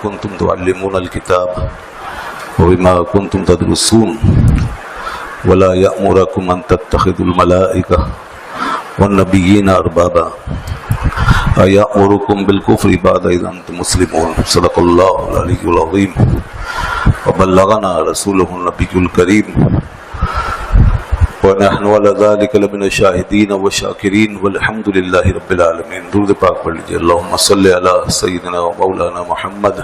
كنتم تعلمون الكتاب وبما كنتم تدرسون ولا يأمركم أن تتخذوا الملائكة والنبيين أربابا أيأمركم بالكفر بعد إذ أنتم مسلمون صدق الله العلي العظيم وبلغنا رسوله النبي الكريم ونحن على ذلك لمن الشاهدين والشاكرين والحمد لله رب العالمين. درود پاک پڑھ لیجیے. اللهم صل على سيدنا ومولانا محمد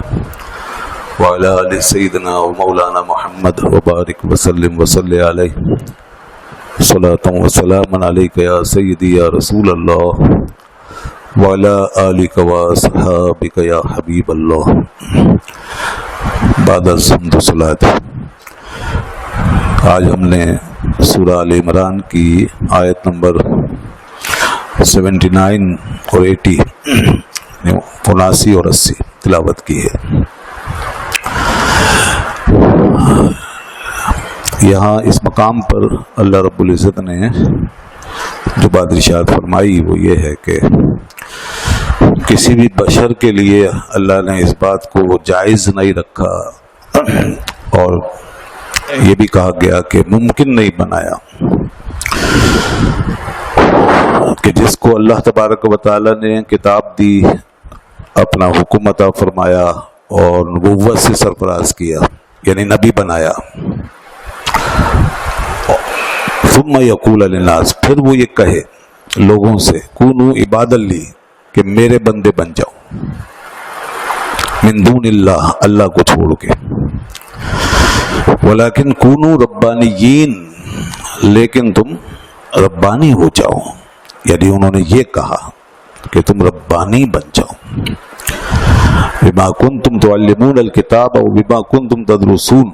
وعلى آل سيدنا ومولانا محمد وبارك وسلم وصل عليه صلاة وسلام عليك يا سيدي يا رسول الله وعلى آلك وصحابك يا حبيب الله. بعد الحمد صلاة. آج ہم نے سورہ آل عمران کی آیت نمبر 79 اور 80 79 اور 80 تلاوت کی ہے. یہاں اس مقام پر اللہ رب العزت نے جو بات ارشاد فرمائی وہ یہ ہے کہ کسی بھی بشر کے لیے اللہ نے اس بات کو جائز نہیں رکھا اور یہ بھی کہا گیا کہ ممکن نہیں بنایا کہ جس کو اللہ تبارک و تعالی نے کتاب دی، اپنا حکم عطا فرمایا اور نبوت سے سرفراز کیا، یعنی نبی بنایا، ثم یقول للناس، پھر وہ یہ کہے لوگوں سے کونوا عبادا لی، کہ میرے بندے بن جاؤ، من دون اللہ، اللہ کو چھوڑ کے، ولیکن کونوا ربانیین، لیکن تم ربانی ہو جاؤ، یعنی انہوں نے یہ کہا کہ تم ربانی بن جاؤ. بما کنتم تعلمون الکتاب وبما کنتم تدرسون،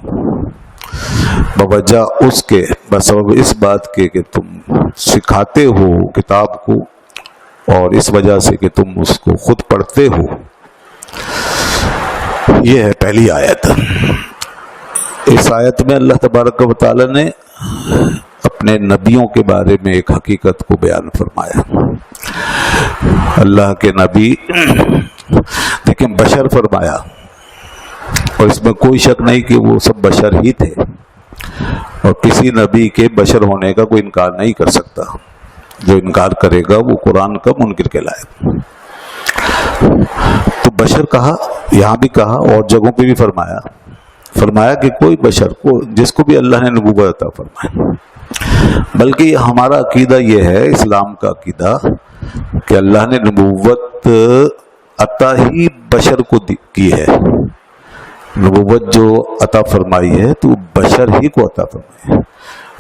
بوجہ اس کے، بسبب اس بات کے کہ تم سکھاتے ہو کتاب کو اور اس وجہ سے کہ تم اس کو خود پڑھتے ہو. یہ ہے پہلی آیت. اس آیت میں اللہ تبارک و تعالی نے اپنے نبیوں کے بارے میں ایک حقیقت کو بیان فرمایا. اللہ کے نبی لیکن بشر فرمایا، اور اس میں کوئی شک نہیں کہ وہ سب بشر ہی تھے اور کسی نبی کے بشر ہونے کا کوئی انکار نہیں کر سکتا. جو انکار کرے گا وہ قرآن کا منکر کہلائے. تو بشر کہا، یہاں بھی کہا اور جگہوں پہ بھی فرمایا کہ کوئی بشر کو جس کو بھی اللہ نے نبوت عطا فرمایا. بلکہ ہمارا عقیدہ یہ ہے، اسلام کا عقیدہ، کہ اللہ نے نبوت عطا ہی بشر کو کی ہے. نبوت جو عطا فرمائی ہے تو بشر ہی کو عطا فرمائی ہے.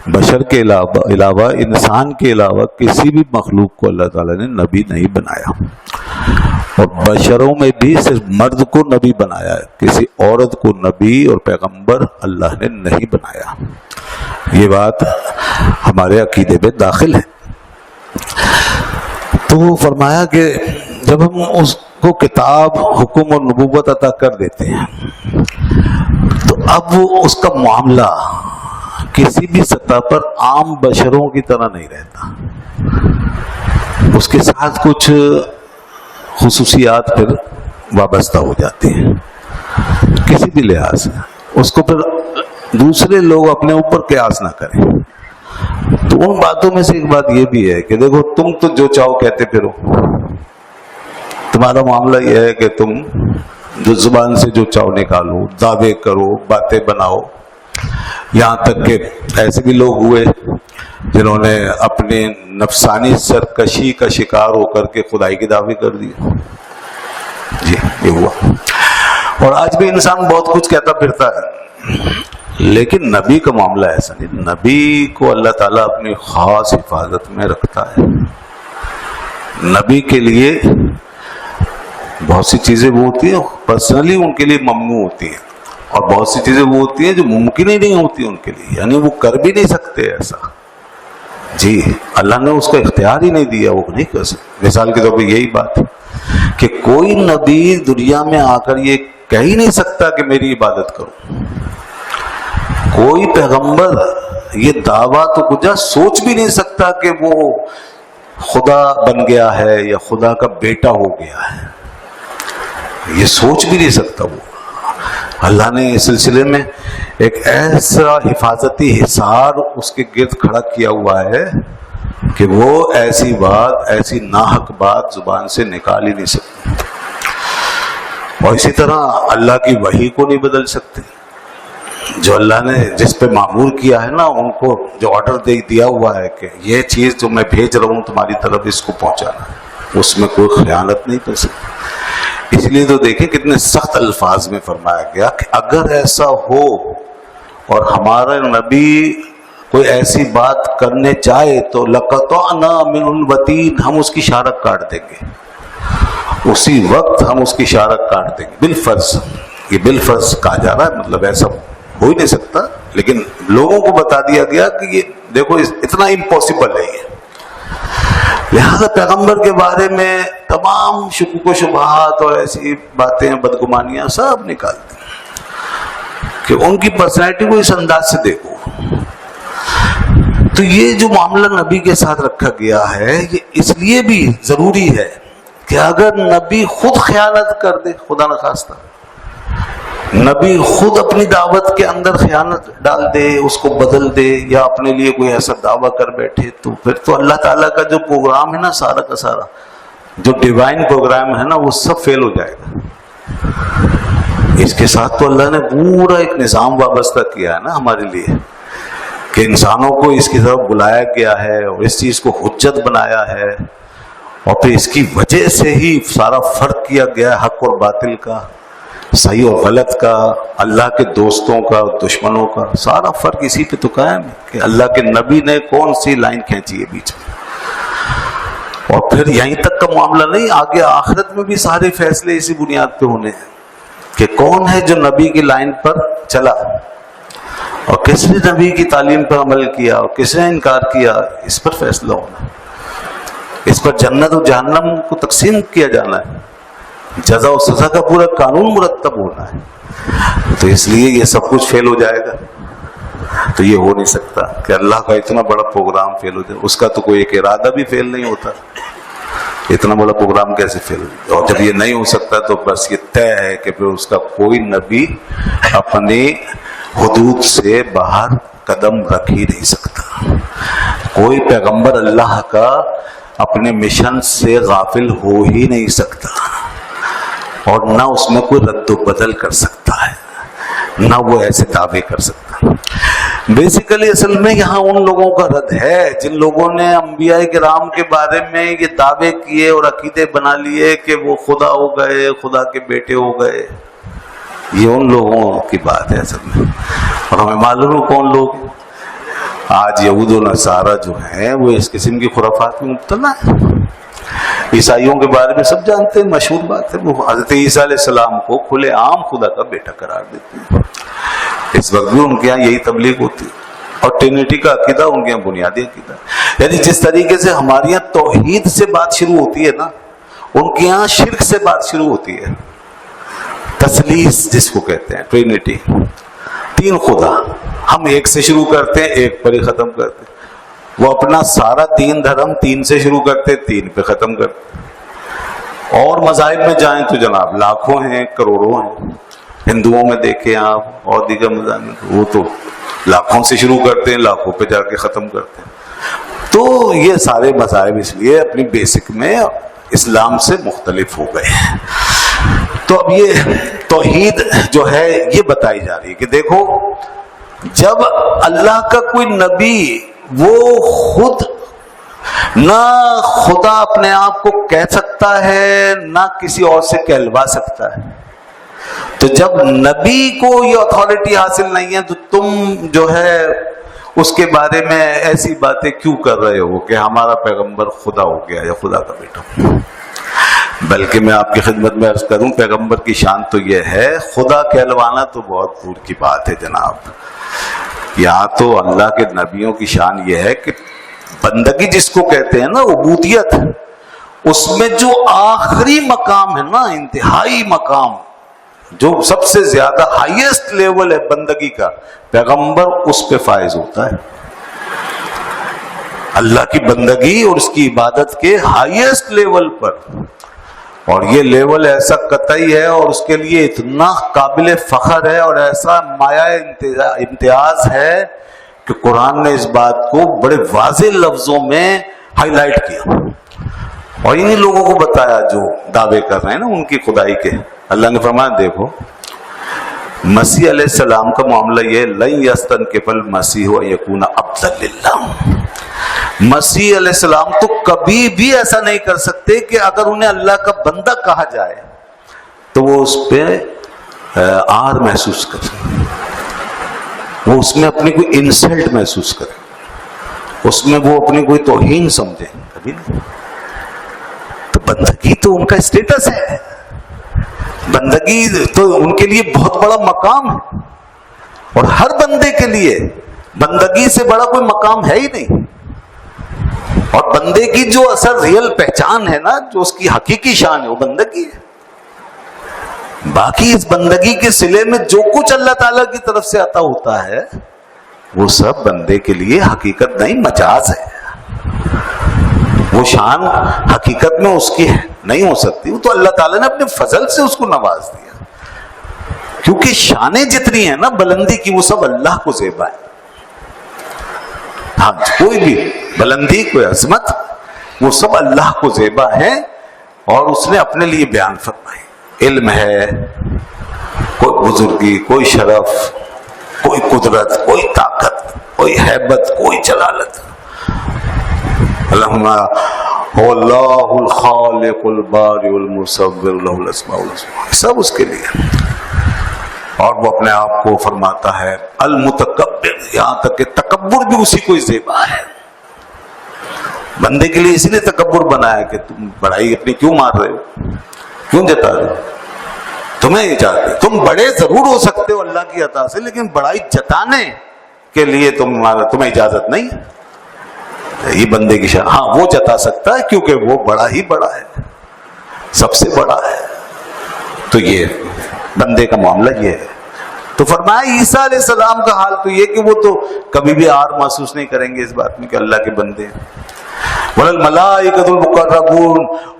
بشر کے علاوہ انسان کے علاوہ کسی بھی مخلوق کو اللہ تعالیٰ نے نبی نہیں بنایا. اور بشروں میں بھی صرف مرد کو نبی بنایا ہے، کسی عورت کو نبی اور پیغمبر اللہ نے نہیں بنایا. یہ بات ہمارے عقیدے میں داخل ہے. تو فرمایا کہ جب ہم اس کو کتاب، حکم اور نبوت عطا کر دیتے ہیں تو اب وہ اس کا معاملہ کسی بھی سطح پر عام بشروں کی طرح نہیں رہتا. اس کے ساتھ کچھ خصوصیات پھر وابستہ ہو جاتی ہیں کسی بھی لحاظ سے. اس کو پھر دوسرے لوگ اپنے اوپر قیاس نہ کریں. تو ان باتوں میں سے ایک بات یہ بھی ہے کہ دیکھو، تم تو جو چاہو کہتے پھرو. تمہارا معاملہ یہ ہے کہ تم جو زبان سے جو چاہو نکالو، دعوے کرو، باتیں بناؤ. یہاں تک کہ ایسے بھی لوگ ہوئے جنہوں نے اپنے نفسانی سرکشی کا شکار ہو کر کے خدائی کی دعوی کر دی. جی یہ ہوا. اور آج بھی انسان بہت کچھ کہتا پھرتا ہے، لیکن نبی کا معاملہ ایسا نہیں. نبی کو اللہ تعالیٰ اپنی خاص حفاظت میں رکھتا ہے. نبی کے لیے بہت سی چیزیں وہ ہوتی ہیں پرسنلی ان کے لیے ممنوع ہوتی ہیں، اور بہت سی چیزیں وہ ہوتی ہیں جو ممکن ہی نہیں ہوتی ان کے لیے، یعنی وہ کر بھی نہیں سکتے ایسا. جی اللہ نے اس کا اختیار ہی نہیں دیا، وہ نہیں کر سکتے. مثال کے طور پہ یہی بات ہے کہ کوئی نبی دنیا میں آ کر یہ کہہ ہی نہیں سکتا کہ میری عبادت کرو. کوئی پیغمبر یہ دعویٰ تو کجا سوچ بھی نہیں سکتا کہ وہ خدا بن گیا ہے یا خدا کا بیٹا ہو گیا ہے. یہ سوچ بھی نہیں سکتا وہ. اللہ نے اس سلسلے میں ایک ایسا حفاظتی حصار اس کے گرد کھڑا کیا ہوا ہے کہ وہ ایسی بات، ایسی ناحق بات زبان سے نکال ہی نہیں سکتے. اور اسی طرح اللہ کی وحی کو نہیں بدل سکتے. جو اللہ نے جس پہ معمور کیا ہے نا، ان کو جو آرڈر دیا ہوا ہے کہ یہ چیز جو میں بھیج رہا ہوں تمہاری طرف، اس کو پہنچانا، اس میں کوئی خیانت نہیں کر سکتے. اس لیے تو دیکھیں کتنے سخت الفاظ میں فرمایا گیا کہ اگر ایسا ہو اور ہمارا نبی کوئی ایسی بات کرنے چاہے تو لَقَطَعْنَا مِنْهُ الْوَتِينَ، ہم اس کی شارک کاٹ دیں گے، اسی وقت ہم اس کی شارک کاٹ دیں گے. بالفرض، یہ بالفرض کہا جا رہا ہے، مطلب ایسا ہو ہی نہیں سکتا، لیکن لوگوں کو بتا دیا گیا کہ یہ دیکھو اتنا امپاسبل ہے یہ. لہذا پیغمبر کے بارے میں تمام شکوک و شبہات اور ایسی باتیں، بدگمانیاں سب نکال دیں کہ ان کی پرسنالٹی کو اس انداز سے دیکھو. تو یہ جو معاملہ نبی کے ساتھ رکھا گیا ہے، یہ اس لیے بھی ضروری ہے کہ اگر نبی خود خیانت کر دے، خدا نخواستہ نبی خود اپنی دعوت کے اندر خیانت ڈال دے، اس کو بدل دے، یا اپنے لیے کوئی ایسا دعویٰ کر بیٹھے، تو پھر تو اللہ تعالیٰ کا جو پروگرام ہے نا، سارا کا سارا جو ڈیوائن پروگرام ہے نا، وہ سب فیل ہو جائے گا. اس کے ساتھ تو اللہ نے پورا ایک نظام وابستہ کیا ہے نا ہمارے لیے، کہ انسانوں کو اس کی طرف بلایا گیا ہے اور اس چیز کو حجت بنایا ہے، اور پھر اس کی وجہ سے ہی سارا فرق کیا گیا ہے حق اور باطل کا، صحیح اور غلط کا، اللہ کے دوستوں کا، دشمنوں کا. سارا فرق اسی پہ تو قائم ہے کہ اللہ کے نبی نے کون سی لائن کھینچی ہے بیچ میں. اور پھر یہیں تک کا معاملہ نہیں، آگے آخرت میں بھی سارے فیصلے اسی بنیاد پہ ہونے ہیں کہ کون ہے جو نبی کی لائن پر چلا اور کس نے نبی کی تعلیم پر عمل کیا اور کس نے انکار کیا. اس پر فیصلہ ہونا، اس پر جنت و جہنم کو تقسیم کیا جانا ہے، جزا و سزا کا پورا قانون مرتب ہونا ہے. تو اس لیے یہ سب کچھ فیل ہو جائے گا. تو یہ ہو نہیں سکتا کہ اللہ کا اتنا بڑا پروگرام فیل ہو جائے. اس کا تو کوئی ایک ارادہ بھی فیل نہیں ہوتا، اتنا بڑا پروگرام کیسے فیل ہو جائے. اور جب یہ نہیں ہو سکتا تو بس یہ طے ہے کہ پھر اس کا کوئی نبی اپنی حدود سے باہر قدم رکھ ہی نہیں سکتا. کوئی پیغمبر اللہ کا اپنے مشن سے غافل ہو ہی نہیں سکتا، اور نہ اس میں کوئی رد و بدل کر سکتا ہے، نہ وہ ایسے دعوے کر سکتا. بیسیکلی اصل میں یہاں ان لوگوں کا رد ہے جن لوگوں نے انبیاء کرام کے بارے میں یہ دعوے کیے اور عقیدے بنا لیے کہ وہ خدا ہو گئے، خدا کے بیٹے ہو گئے. یہ ان لوگوں کی بات ہے اصل میں. اور ہمیں معلوم ہے کون لوگ ہیں. آج یہود و نصارہ جو ہیں وہ اس قسم کی خرافات میں مبتلا ہیں. عیسائیوں کے بارے میں سب جانتے ہیں، مشہور بات ہے، وہ حضرت عیسیٰ علیہ السلام کو کھلے عام خدا کا بیٹا قرار دیتے ہیں. اس وقت بھی ان کے یہاں یہی تبلیغ ہوتی ہے. اور ٹرینٹی کا عقیدہ ان کے یہاں بنیادی عقیدہ، یعنی جس طریقے سے ہمارے یہاں توحید سے بات شروع ہوتی ہے نا، ان کے یہاں شرک سے بات شروع ہوتی ہے. تثلیث جس کو کہتے ہیں، ٹرینٹی، تین خدا. ہم ایک سے شروع کرتے ہیں، ایک پر ہی ختم کرتے ہیں. وہ اپنا سارا دین دھرم تین سے شروع کرتے، تین پہ ختم کرتے. اور مذاہب میں جائیں تو جناب لاکھوں ہیں، کروڑوں ہیں. ہندوؤں میں دیکھیں آپ اور دیگر مذاہب میں، وہ تو لاکھوں سے شروع کرتے ہیں، لاکھوں پہ جا کے ختم کرتے ہیں. تو یہ سارے مذاہب اس لیے اپنی بیسک میں اسلام سے مختلف ہو گئے ہیں. تو اب یہ توحید جو ہے یہ بتائی جا رہی ہے کہ دیکھو، جب اللہ کا کوئی نبی وہ خود نہ خدا اپنے آپ کو کہہ سکتا ہے، نہ کسی اور سے کہلوا سکتا ہے، تو جب نبی کو یہ اتھارٹی حاصل نہیں ہے تو تم جو ہے اس کے بارے میں ایسی باتیں کیوں کر رہے ہو کہ ہمارا پیغمبر خدا ہو گیا یا خدا کا بیٹا. بلکہ میں آپ کی خدمت میں عرض کروں، پیغمبر کی شان تو یہ ہے، خدا کہلوانا تو بہت دور کی بات ہے جناب. یہاں تو اللہ کے نبیوں کی شان یہ ہے کہ بندگی جس کو کہتے ہیں نا، عبودیت، اس میں جو آخری مقام ہے نا، انتہائی مقام، جو سب سے زیادہ ہائیسٹ لیول ہے بندگی کا، پیغمبر اس پہ فائز ہوتا ہے. اللہ کی بندگی اور اس کی عبادت کے ہائیسٹ لیول پر اور یہ لیول ایسا قطعی ہے اور اس کے لیے اتنا قابل فخر ہے اور ایسا مایہ امتیاز ہے کہ قرآن نے اس بات کو بڑے واضح لفظوں میں ہائی لائٹ کیا اور انہی لوگوں کو بتایا جو دعوے کر رہے ہیں نا ان کی خدائی کے. اللہ نے فرمایا دیکھو مسیح علیہ السلام کا معاملہ یہ لن یستنکف المسیح ان یکون عبدا للہ. مسیح علیہ السلام تو کبھی بھی ایسا نہیں کر سکتے کہ اگر انہیں اللہ کا بندہ کہا جائے تو وہ اس پہ آر محسوس کرے, وہ اس میں اپنی کوئی انسلٹ محسوس کرے, اس میں وہ اپنی کوئی توہین سمجھے, کبھی نہیں. تو بندگی تو ان کا اسٹیٹس ہے, بندگی تو ان کے لیے بہت بڑا مقام ہے اور ہر بندے کے لیے بندگی سے بڑا کوئی مقام ہے ہی نہیں. اور بندے کی جو اصل ریئل پہچان ہے نا, جو اس کی حقیقی شان ہے, وہ بندگی ہے. باقی اس بندگی کے صلے میں جو کچھ اللہ تعالیٰ کی طرف سے عطا ہوتا ہے وہ سب بندے کے لیے حقیقت نہیں, مجاز ہے. وہ شان حقیقت میں اس کی نہیں ہو سکتی, وہ تو اللہ تعالیٰ نے اپنے فضل سے اس کو نواز دیا. کیونکہ شانیں جتنی ہیں نا بلندی کی, وہ سب اللہ کو زیبا ہے. ہاں کوئی بھی بلندی, کوئی عظمت, وہ سب اللہ کو زیبا ہے اور اس نے اپنے لیے بیان فرمائی. علم ہے, کوئی بزرگی, کوئی شرف, کوئی قدرت, کوئی طاقت, کوئی ہیبت, کوئی جلالت. اللہم اللہ الخالق البارئ المصور له الاسماء الحسنى, سب اس کے لیے. اور وہ اپنے آپ کو فرماتا ہے المتکبر, یہاں تک کہ تکبر بھی اسی کو زیبا ہے. بندے کے لیے اسی لیے تکبر بنایا کہ تم بڑائی اپنی کیوں مار رہے ہو, کیوں جتا رہے ہو, تمہیں اجازت, تم بڑے ضرور ہو سکتے ہو اللہ کی عطا سے, لیکن بڑائی جتانے کے لیے تمہیں اجازت نہیں. یہ بندے کی شان, ہاں وہ جتا سکتا ہے کیونکہ وہ بڑا ہی بڑا ہے, سب سے بڑا ہے. تو یہ بندے کا معاملہ یہ ہے. تو فرمایا عیسیٰ علیہ السلام کا حال تو یہ کہ وہ تو کبھی بھی آر محسوس نہیں کریں گے اس بات میں کہ اللہ کے بندے ہیں. وَالْمَلَائِكَةُ الْمُقَرَّبُونَ,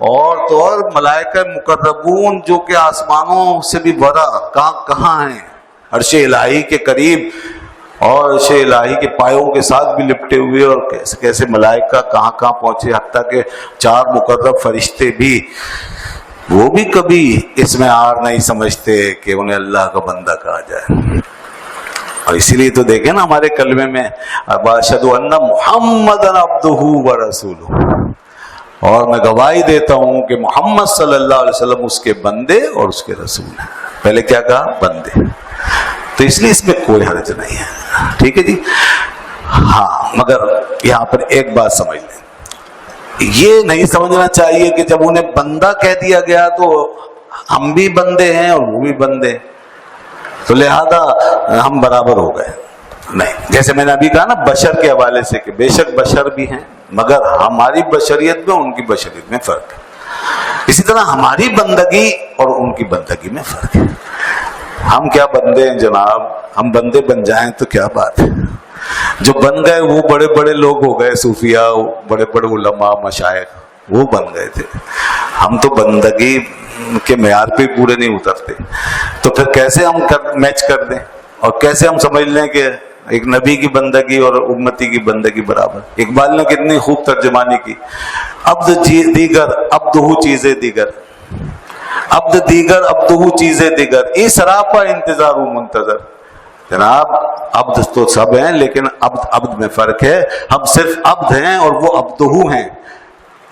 اور تو اور ملائکہ مقربون جو کہ آسمانوں سے بھی بڑا کہاں ہیں, عرش الہی کے قریب اور عرش الہی کے پایوں کے ساتھ بھی لپٹے ہوئے, اور کیسے کیسے ملائکہ کہاں کہاں پہنچے, حتیٰ کہ 4 مقرب فرشتے بھی, وہ بھی کبھی اس میں آر نہیں سمجھتے کہ انہیں اللہ کا بندہ کہا جائے. اور اسی لیے تو دیکھیں نا ہمارے کلمے میں اشہد ان محمدًا عبدہ ورسولہ, اور میں گواہی دیتا ہوں کہ محمد صلی اللہ علیہ وسلم اس کے بندے اور اس کے رسول ہیں. پہلے کیا کہا, بندے. تو اس لیے اس میں کوئی حرج نہیں ہے, ٹھیک ہے جی. ہاں مگر یہاں پر ایک بات سمجھ لیں, یہ نہیں سمجھنا چاہیے کہ جب انہیں بندہ کہہ دیا گیا تو ہم بھی بندے ہیں اور وہ بھی بندے, تو لہذا ہم برابر ہو گئے. نہیں, جیسے میں نے ابھی کہا نا بشر کے حوالے سے کہ بے شک بشر بھی ہیں مگر ہماری بشریت میں ان کی بشریت میں فرق ہے. اسی طرح ہماری بندگی اور ان کی بندگی میں فرق ہے. ہم کیا بندے ہیں جناب, ہم بندے بن جائیں تو کیا بات ہے. جو بن گئے وہ بڑے بڑے لوگ ہو گئے, صوفیاء, بڑے بڑے علماء, مشائخ, وہ بن گئے تھے. ہم تو بندگی کے معیار پہ پورے نہیں اترتے. تو پھر کیسے ہم میچ کر دیں اور کیسے ہم سمجھ لیں کہ ایک نبی کی بندگی اور امتی کی بندگی برابر. اقبال نے کتنی خوب ترجمانی کی, عبد دیگر عبدہ چیزیں دیگر, عبد دیگر عبدہ چیزیں دیگر, اس سراپا انتظار و منتظر. جناب عبد تو سب ہیں لیکن عبد میں فرق ہے. ہم صرف عبد ہیں اور وہ عبدہ ہیں.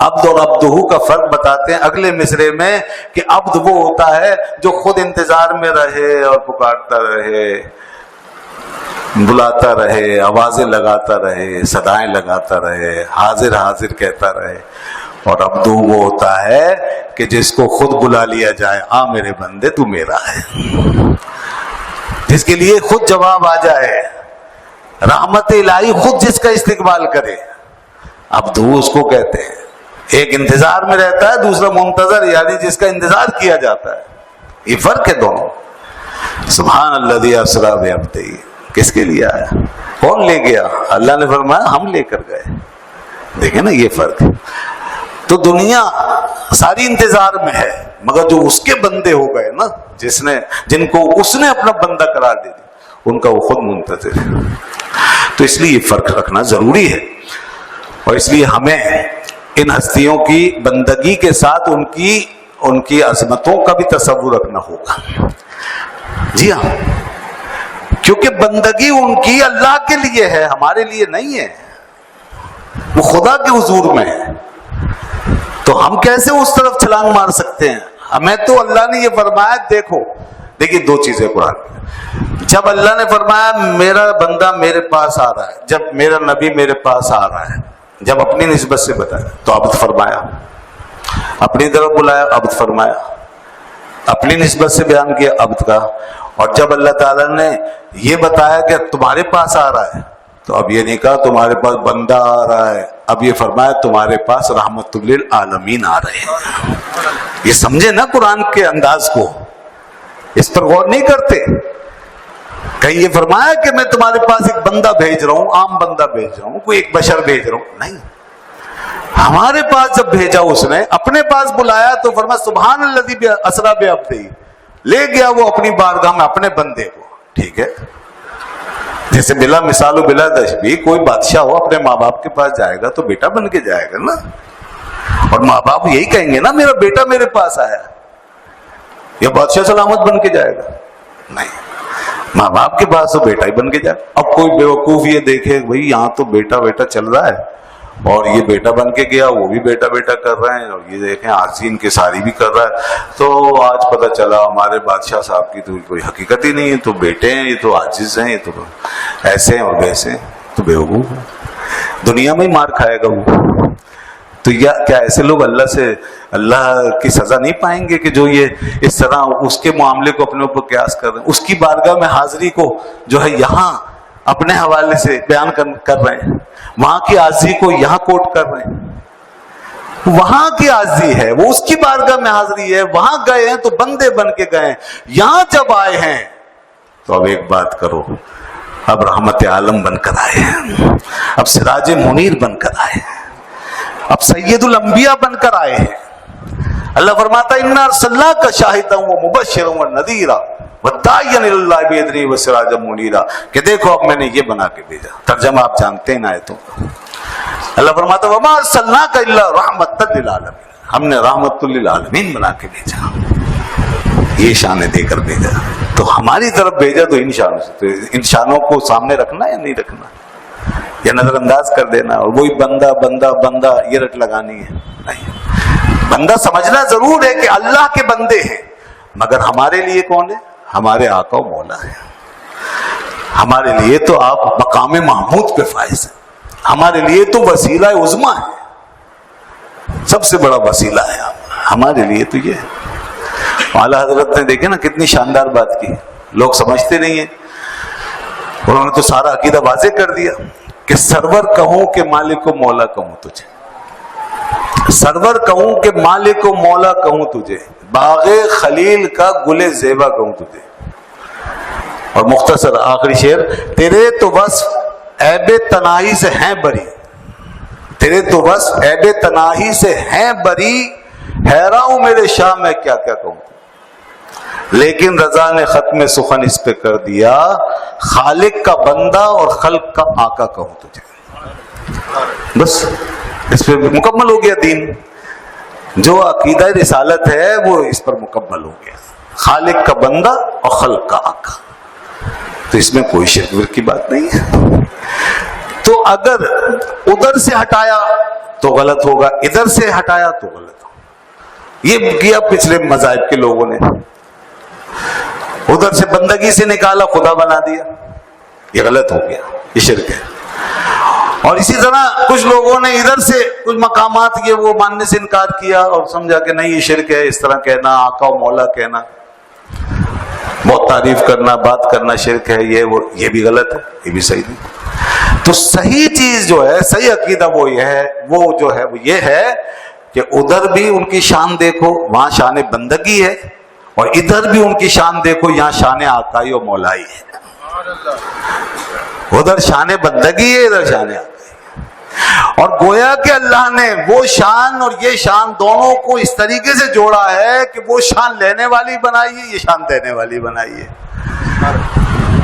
عبد اور عبدہ کا فرق بتاتے ہیں اگلے مصرے میں کہ عبد وہ ہوتا ہے جو خود انتظار میں رہے اور پکارتا رہے, بلاتا رہے, آوازیں لگاتا رہے, صدائیں لگاتا رہے, حاضر حاضر کہتا رہے. اور عبدہ وہ ہوتا ہے کہ جس کو خود بلا لیا جائے, آ میرے بندے تو میرا ہے, جس کے لیے خود جواب آ جائے, رحمت الہی خود جس کا استقبال کرے, عبدہ اس کو کہتے ہیں. ایک انتظار میں رہتا ہے, دوسرا منتظر, یعنی جس کا انتظار کیا جاتا ہے. یہ فرق ہے دونوں. سبحان الذی اسری بعبدہ, کس کے لیے آیا, کون لے گیا, اللہ نے فرمایا ہم لے کر گئے. دیکھیں نا یہ فرق ہے. تو دنیا ساری انتظار میں ہے، مگر جو اس کے بندے ہو گئے نا، جن کو اس نے اپنا بندہ قرار دے دی، ان کا وہ خود منتظر ہے۔ تو اس لیے یہ فرق رکھنا ضروری ہے، اور اس لیے ہمیں ان ہستیوں کی بندگی کے ساتھ ان کی عظمتوں کا بھی تصور رکھنا ہوگا۔ جی ہاں، کیونکہ بندگی ان کی اللہ کے لیے ہے، ہمارے لیے نہیں ہے، وہ خدا کے حضور میں ہے۔ تو ہم کیسے اس طرف چھلانگ مار سکتے ہیں؟ ہمیں تو اللہ نے یہ فرمایا، دیکھیے دو چیزیں قرآن میں، جب اللہ نے فرمایا میرا بندہ میرے پاس آ رہا ہے، جب میرا نبی میرے پاس آ رہا ہے، جب اپنی نسبت سے بتایا تو عبد فرمایا، اپنی طرف بلایا عبد فرمایا، اپنی نسبت سے بیان کیا عبد کا، اور جب اللہ تعالیٰ نے یہ بتایا کہ تمہارے پاس آ رہا ہے، تو اب یہ نہیں کہا تمہارے پاس بندہ آ رہا ہے، اب یہ فرمایا تمہارے پاس رحمت للعالمین آ رہے ہیں۔ یہ سمجھے نا قرآن کے انداز کو، اس پر غور نہیں کرتے۔ کہیں یہ فرمایا کہ میں تمہارے پاس ایک بندہ بھیج رہا ہوں، عام بندہ بھیج رہا ہوں، کوئی ایک بشر بھیج رہا ہوں، نہیں، ہمارے پاس جب بھیجا اس نے، اپنے پاس بلایا تو فرمایا سبحان الذی اسریٰ بعبدہ، لے گیا وہ اپنی بارگاہ میں اپنے بندے کو۔ ٹھیک ہے، جیسے بلا مثال و بلا تشبیہ، کوئی بادشاہ ہو اپنے ماں باپ کے پاس جائے گا تو بیٹا بن کے جائے گا نا، اور ماں باپ یہی کہیں گے نا میرا بیٹا میرے پاس آیا، یا بادشاہ سلامت بن کے جائے گا؟ نہیں، ماں باپ کے پاس تو بیٹا ہی بن کے جائے۔ اب کوئی بیوقوف یہ دیکھے بھئی یہاں تو بیٹا بیٹا چل رہا ہے، اور یہ بیٹا بن کے گیا، وہ بھی بیٹا بیٹا کر رہے ہیں، اور یہ دیکھیں عاجزی ان کے ساری بھی کر رہا ہے، تو آج پتہ چلا ہمارے بادشاہ صاحب کی تو کوئی حقیقت ہی نہیں ہے، تو بیٹے ہیں، یہ تو عاجز ہیں، یہ تو ایسے ہیں اور ویسے ہیں، تو بیوقوف ہے، دنیا میں ہی مار کھائے گا وہ۔ تو کیا ایسے لوگ اللہ کی سزا نہیں پائیں گے کہ جو یہ اس طرح اس کے معاملے کو اپنے اوپر قیاس کر رہے ہیں، اس کی بارگاہ میں حاضری کو جو ہے یہاں اپنے حوالے سے بیان کر رہے ہیں، وہاں کی عاجزی کو یہاں کوٹ کر رہے ہیں۔ وہاں کی عاجزی ہے، وہ اس کی بارگاہ میں حاضری ہے، وہاں گئے ہیں تو بندے بن کے گئے ہیں، یہاں جب آئے ہیں تو اب ایک بات کرو، اب رحمت عالم بن کر آئے ہیں، اب سراج منیر بن کر آئے ہیں، اب سید الانبیاء بن کر آئے ہیں۔ اللہ فرماتا ہے انا ارسلناک شاہدا ومبشرا ونذیرا وداعیا الی اللہ باذنہ وسراجا منیرا، کہ دیکھو اب میں نے یہ بنا کے بھیجا۔ ترجمہ آپ جانتے ہیں آیتوں کا۔ اللہ فرماتا ہے وما ارسلناک الا رحمۃ للعالمین، ہم نے رحمت للعالمین بنا کے بھیجا، یہ شانیں دے کر بھیجا، تو ہماری طرف بھیجا تو ان شانوں سے، تو ان شانوں کو سامنے رکھنا یا نہیں رکھنا، یا نظر انداز کر دینا، اور وہی بندہ بندہ بندہ یہ رٹ لگانی ہے؟ نہیں، بندہ سمجھنا ضرور ہے کہ اللہ کے بندے ہیں، مگر ہمارے لیے کون ہے؟ ہمارے آقا و مولا ہے، ہمارے لیے تو آپ مقام محمود پہ فائز ہیں، ہمارے لیے تو وسیلہ عظمیٰ ہے، سب سے بڑا وسیلہ ہے ہمارے لیے تو یہ ہے۔ اعلیٰ حضرت نے دیکھے نا کتنی شاندار بات کی، لوگ سمجھتے نہیں ہیں، انہوں نے تو سارا عقیدہ واضح کر دیا کہ سرور کہوں کہ مالک و مولا کہوں تجھے، سرور کہوں کہ مالک و مولا کہوں تجھے، باغ خلیل کا گل زیبا کہوں تجھے، اور مختصر آخری شعر، تیرے تو بس عیب تناہی سے ہیں بری، تیرے تو بس عیب تناہی سے ہیں بری، حیراں ہوں میرے شاہ میں کیا کیا کہوں، لیکن رضا نے ختم سخن اس پہ کر دیا، خالق کا بندہ اور خلق کا آقا کہوں تجھے، بس اس پہ مکمل ہو گیا دین، جو عقیدہ رسالت ہے وہ اس پر مکمل ہو گیا، خالق کا بندہ اور خلق کا آقا، تو اس میں کوئی شرک کی بات نہیں ہے۔ تو اگر ادھر سے ہٹایا تو غلط ہوگا، ادھر سے ہٹایا تو غلط ہوگا، یہ کیا پچھلے مذاہب کے لوگوں نے، ادھر سے بندگی سے نکالا خدا بنا دیا، یہ غلط ہو گیا، یہ شرک ہے۔ اور اسی طرح کچھ لوگوں نے ادھر سے کچھ مقامات یہ وہ ماننے سے انکار کیا اور سمجھا کہ نہیں یہ شرک ہے، اس طرح کہنا، آقا و مولا کہنا، بہت تعریف کرنا، بات کرنا شرک ہے، یہ وہ، یہ بھی غلط ہے، یہ بھی صحیح نہیں۔ تو صحیح چیز جو ہے، صحیح عقیدہ وہ یہ ہے، وہ جو ہے وہ یہ ہے کہ ادھر بھی ان کی شان دیکھو، وہاں شان بندگی ہے، اور ادھر بھی ان کی شان دیکھو، یہاں شان آقائی و مولائی ہے، ادھر شان بندگی ہے، ادھر شان آقائی۔ اور گویا کہ اللہ نے وہ شان اور یہ شان دونوں کو اس طریقے سے جوڑا ہے کہ وہ شان لینے والی بنائی ہے، یہ شان دینے والی بنائی ہے۔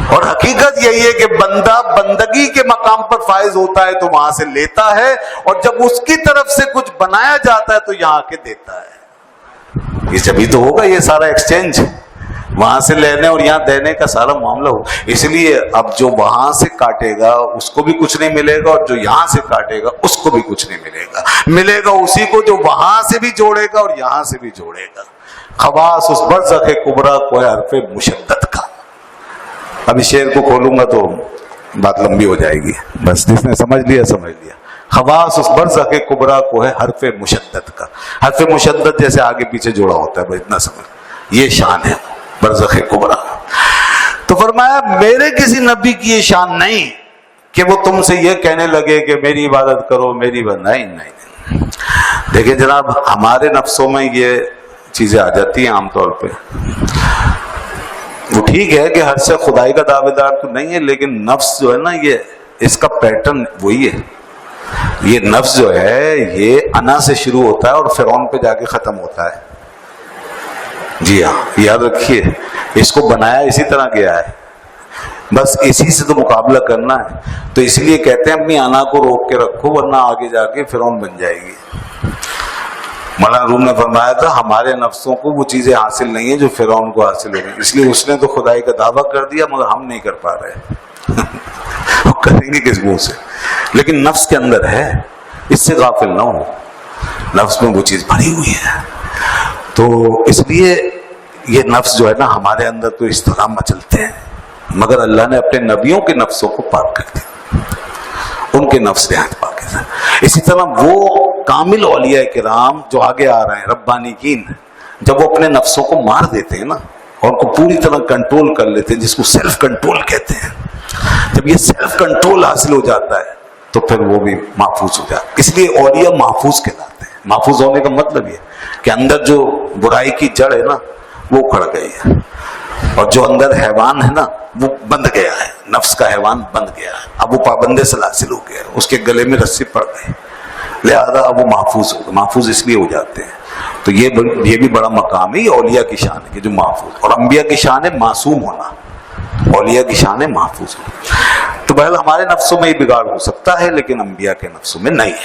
اور حقیقت یہی ہے کہ بندہ بندگی کے مقام پر فائز ہوتا ہے تو وہاں سے لیتا ہے، اور جب اس کی طرف سے کچھ بنایا جاتا ہے تو یہاں کے دیتا ہے۔ یہ جبھی تو ہوگا یہ سارا ایکسچینج، وہاں سے لینے اور یہاں دینے کا سارا معاملہ ہو۔ اس لیے اب جو وہاں سے کاٹے گا اس کو بھی کچھ نہیں ملے گا، اور جو یہاں سے کاٹے گا اس کو بھی کچھ نہیں ملے گا، ملے گا اسی کو جو وہاں سے بھی جوڑے گا اور یہاں سے بھی جوڑے گا۔ خواص اس برزخ کبریٰ کو ہے حرف مشدد کا۔ اب اس شعر کو کھولوں گا تو بات لمبی ہو جائے گی، بس جس نے سمجھ لیا سمجھ لیا۔ خواص اس برزخ کبریٰ کو ہے حرف مشدد کا۔ حرف مشدد جیسے آگے پیچھے جوڑا ہوتا ہے، بس اتنا سمجھ، یہ شان ہے برزخ کبریٰ۔ تو فرمایا میرے کسی نبی کی یہ شان نہیں کہ وہ تم سے یہ کہنے لگے کہ میری عبادت کرو، میری نہیں۔ دیکھیں جناب، ہمارے نفسوں میں یہ چیزیں آ جاتی ہیں عام طور پہ۔ وہ ٹھیک ہے کہ ہر سے خدائی کا دعوے دار تو نہیں ہے، لیکن نفس جو ہے نا، یہ اس کا پیٹرن وہی ہے۔ یہ نفس جو ہے یہ انا سے شروع ہوتا ہے اور فرعون پہ جا کے ختم ہوتا ہے۔ جی ہاں، یاد رکھیے، اس کو بنایا اسی طرح گیا ہے، بس اسی سے تو مقابلہ کرنا ہے۔ تو اس لیے کہتے ہیں اپنی انا کو روک کے رکھو، ورنہ آگے جا کے فرعون بن جائے گی۔ مولانا روم نے فرمایا تھا ہمارے نفسوں کو وہ چیزیں حاصل نہیں ہیں جو فرعون کو حاصل ہو گئی، اس لیے اس نے تو خدائی کا دعویٰ کر دیا مگر ہم نہیں کر پا رہے۔ وہ کریں گے کس منہ سے؟ لیکن نفس کے اندر ہے، اس سے غافل نہ ہو، نفس میں وہ چیز بھری ہوئی ہے۔ تو اس لیے یہ نفس جو ہے نا ہمارے اندر تو اس طرح مچلتے ہیں، مگر اللہ نے اپنے نبیوں کے نفسوں کو پاک کر دیا، ان کے نفس نہایت پاک ہے۔ اسی طرح وہ کامل اولیاء کرام جو آگے آ رہے ہیں ربانیین، جب وہ اپنے نفسوں کو مار دیتے ہیں نا اور ان کو پوری طرح کنٹرول کر لیتے ہیں، جس کو سیلف کنٹرول کہتے ہیں، جب یہ سیلف کنٹرول حاصل ہو جاتا ہے تو پھر وہ بھی محفوظ ہو جاتا ہے۔ اس لیے اولیاء محفوظ کہلاتے ہیں۔ محفوظ ہونے کا مطلب یہ کہ اندر جو برائی کی جڑ ہے نا وہ اکھڑ گئی ہے، اور جو اندر حیوان ہے نا وہ بند گیا ہے، نفس کا حیوان بند گیا ہے، اب وہ پابند سلاسل ہو گیا، اس کے گلے میں رسی پڑ گئی، لہذا اب وہ محفوظ ہو گئے۔ محفوظ اس لیے ہو جاتے ہیں۔ تو یہ بھی بڑا مقام ہے، یہ اولیاء کی شان ہے کہ جو محفوظ، اور انبیاء کی شان ہے معصوم ہونا، اولیاء کی شان ہے محفوظ ہونا۔ تو بہرحال ہمارے نفسوں میں یہ بگاڑ ہو سکتا ہے لیکن انبیاء کے نفسوں میں نہیں ہے۔